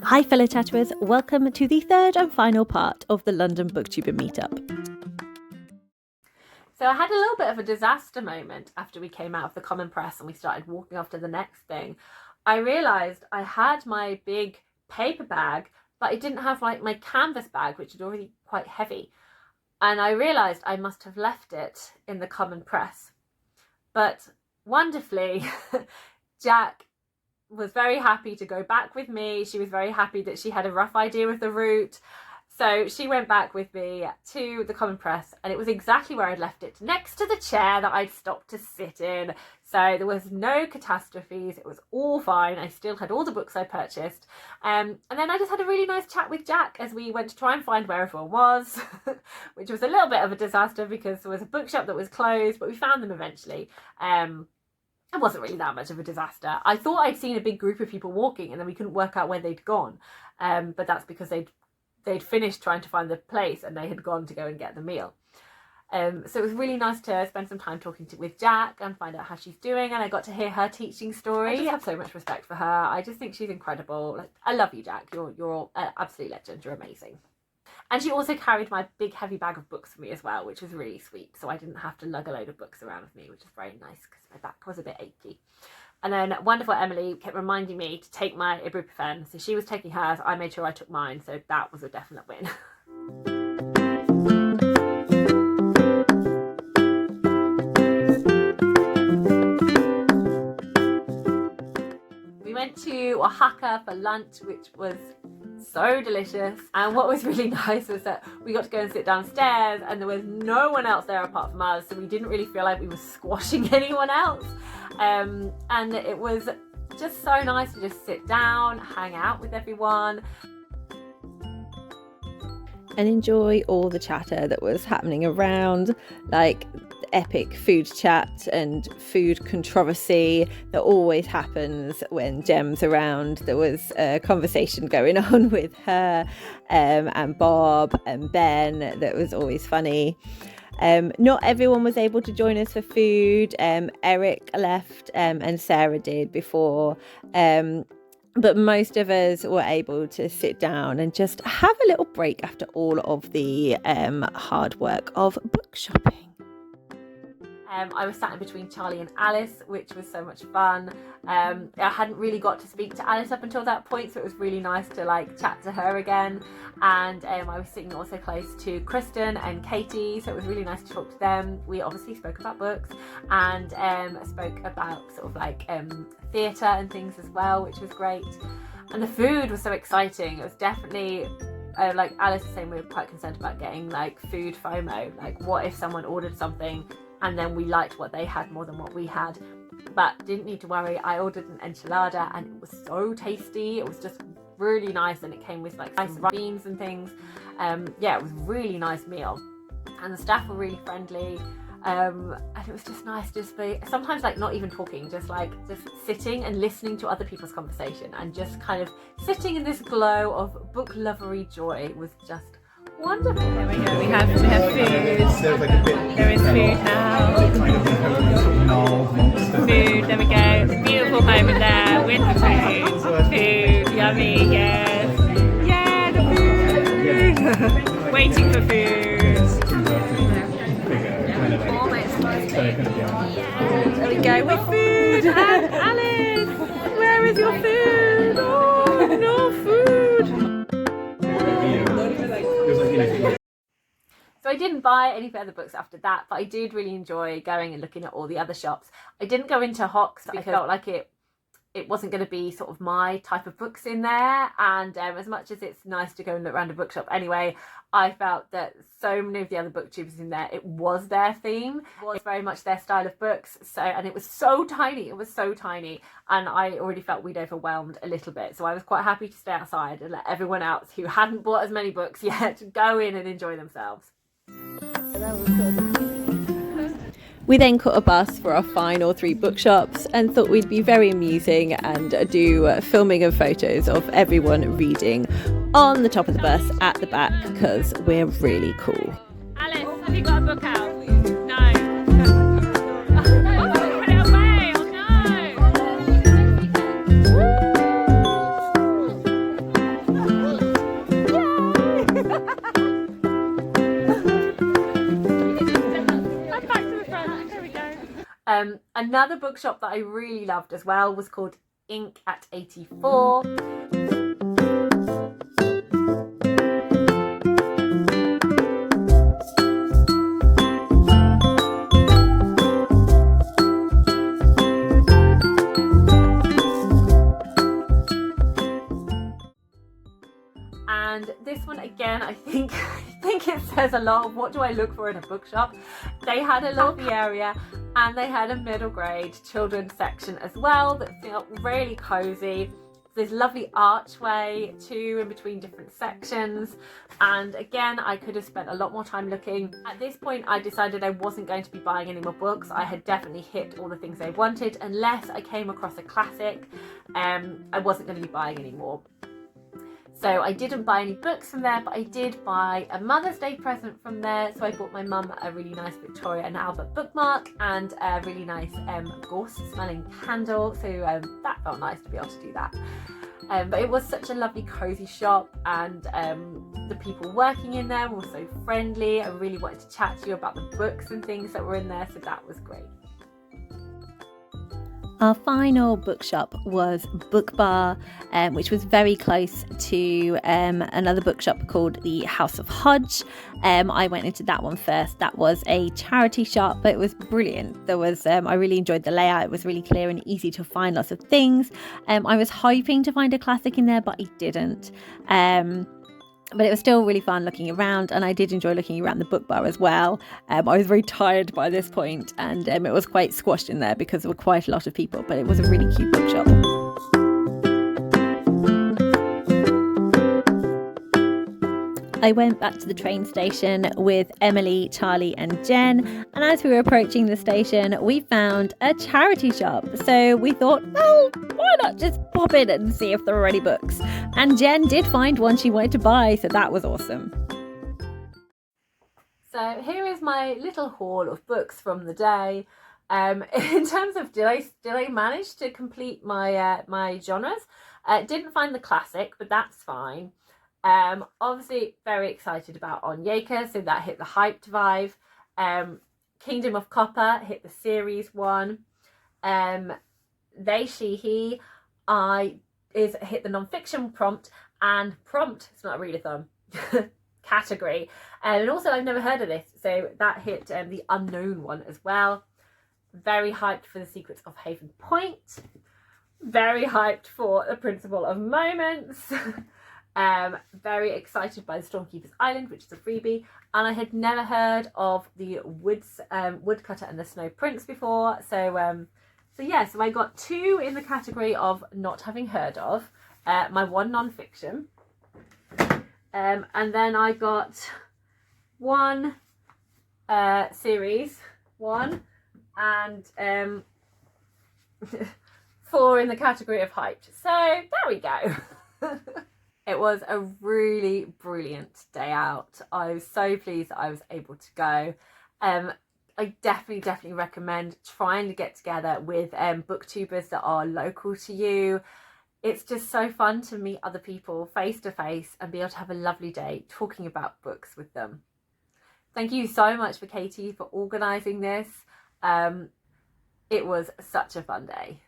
Hi fellow chatterers, welcome to the third and final part of the London Booktuber Meetup. So I had a little bit of a disaster moment after we came out of the Common Press and we started walking off to the next thing. I realised I had my big paper bag, but I didn't have like my canvas bag, which is already quite heavy. And I realised I must have left it in the Common Press. But wonderfully, Jack was very happy to go back with me. She was very happy that she had a rough idea of the route. So she went back with me to the Common Press, and it was exactly where I'd left it, next to the chair that I'd stopped to sit in. So there was no catastrophes. It was all fine. I still had all the books I purchased. And then I just had a really nice chat with Jack as we went to try and find where everyone was, which was a little bit of a disaster because there was a bookshop that was closed, but we found them eventually. It wasn't really that much of a disaster. I thought I'd seen a big group of people walking and then we couldn't work out where they'd gone. But that's because they'd finished trying to find the place and they had gone to go and get the meal. So it was really nice to spend some time talking with Jack and find out how she's doing, and I got to hear her teaching story. I just have so much respect for her. I just think she's incredible. I love you, Jack. You're an absolute legend. You're amazing. And she also carried my big heavy bag of books for me as well, which was really sweet. So I didn't have to lug a load of books around with me, which is very nice because my back was a bit achy. And then wonderful Emily kept reminding me to take my ibuprofen. So she was taking hers. I made sure I took mine. So that was a definite win. We went to Wahaca for lunch, which was so delicious. And what was really nice was that we got to go and sit downstairs and there was no one else there apart from us, so we didn't really feel like we were squashing anyone else. And it was just so nice to just sit down, hang out with everyone And enjoy all the chatter that was happening around, like epic food chat and food controversy that always happens when Gem's around. There was a conversation going on with her and Bob and Ben that was always funny. Not everyone was able to join us for food. Eric left and Sarah did before. But most of us were able to sit down and just have a little break after all of the hard work of book shopping. I was sat in between Charlie and Alice, which was so much fun. I hadn't really got to speak to Alice up until that point, so it was really nice to like chat to her again. And I was sitting also close to Kristen and Katie, so it was really nice to talk to them. We obviously spoke about books and spoke about sort of like theatre and things as well, which was great. And the food was so exciting. It was definitely like Alice was saying, we were quite concerned about getting like food FOMO, like what if someone ordered something and then we liked what they had more than what we had. But didn't need to worry. I ordered an enchilada and it was so tasty. It was just really nice, and it came with like nice beans and things. Yeah, it was a really nice meal, and the staff were really friendly. And it was just nice just for sometimes like not even talking, just sitting and listening to other people's conversation and just kind of sitting in this glow of book lovery joy was just wonderful. There we go, we have food. There is food now. Food, there we go. Beautiful moment there with the food. Food, yummy, yes. Yeah, the food. Waiting for food. There we go with food. And Alice, where is your food? Oh, no food. So I didn't buy any further books after that, but I did really enjoy going and looking at all the other shops. I didn't go into Hodge because I felt like it wasn't going to be sort of my type of books in there, and as much as it's nice to go and look around a bookshop anyway, I felt that so many of the other booktubers in there, it was their theme, it was very much their style of books. So, and it was so tiny, and I already felt we'd overwhelmed a little bit, so I was quite happy to stay outside and let everyone else who hadn't bought as many books yet go in and enjoy themselves. We then caught a bus for our final 3 bookshops and thought we'd be very amusing and do filming and photos of everyone reading on the top of the bus at the back because we're really cool. Alice, have you got a book out? No. Another bookshop that I really loved as well was called Ink at 84. And this one again, I think it says a lot of what do I look for in a bookshop. They had a lovely area and they had a middle grade children's section as well that felt really cozy. There's lovely archway too in between different sections, and again I could have spent a lot more time looking. At this point I decided I wasn't going to be buying any more books. I had definitely hit all the things I wanted. Unless I came across a classic, I wasn't going to be buying any more. So I didn't buy any books from there, but I did buy a Mother's Day present from there. So I bought my mum a really nice Victoria and Albert bookmark and a really nice gorse smelling candle. So that felt nice to be able to do that. But it was such a lovely cozy shop, and the people working in there were so friendly. I really wanted to chat to you about the books and things that were in there, so that was great. Our final bookshop was Book Bar, which was very close to another bookshop called the House of Hodge. I went into that one first. That was a charity shop, but it was brilliant. There was I really enjoyed the layout. It was really clear and easy to find lots of things. I was hoping to find a classic in there, but I didn't. But it was still really fun looking around, and I did enjoy looking around the book bar as well. I was very tired by this point, and it was quite squashed in there because there were quite a lot of people, but it was a really cute bookshop. I went back to the train station with Emily, Charlie and Jen, and as we were approaching the station we found a charity shop. So we thought, well, why not just pop in and see if there were any books, and Jen did find one she wanted to buy, so that was awesome. So here is my little haul of books from the day. In terms of did I manage to complete my my genres? Didn't find the classic, but that's fine. Obviously very excited about Wahaca, so that hit the hyped vibe. Kingdom of Copper hit the series one. They, she, he, hit the non-fiction prompt, and prompt, it's not a readathon, category. And also I've never heard of this, so that hit the unknown one as well. Very hyped for The Secrets of Haven Point. Very hyped for The Principle of Moments. Very excited by The Stormkeeper's Island, which is a freebie, and I had never heard of the Woodcutter and the Snow Prince before, so I got 2 in the category of not having heard of, my 1 non-fiction, and then I got 1 series 1 and 4 in the category of hyped, so there we go. It was a really brilliant day out. I was so pleased that I was able to go. I definitely recommend trying to get together with booktubers that are local to you. It's just so fun to meet other people face to face and be able to have a lovely day talking about books with them. Thank you so much for Katie for organising this. It was such a fun day.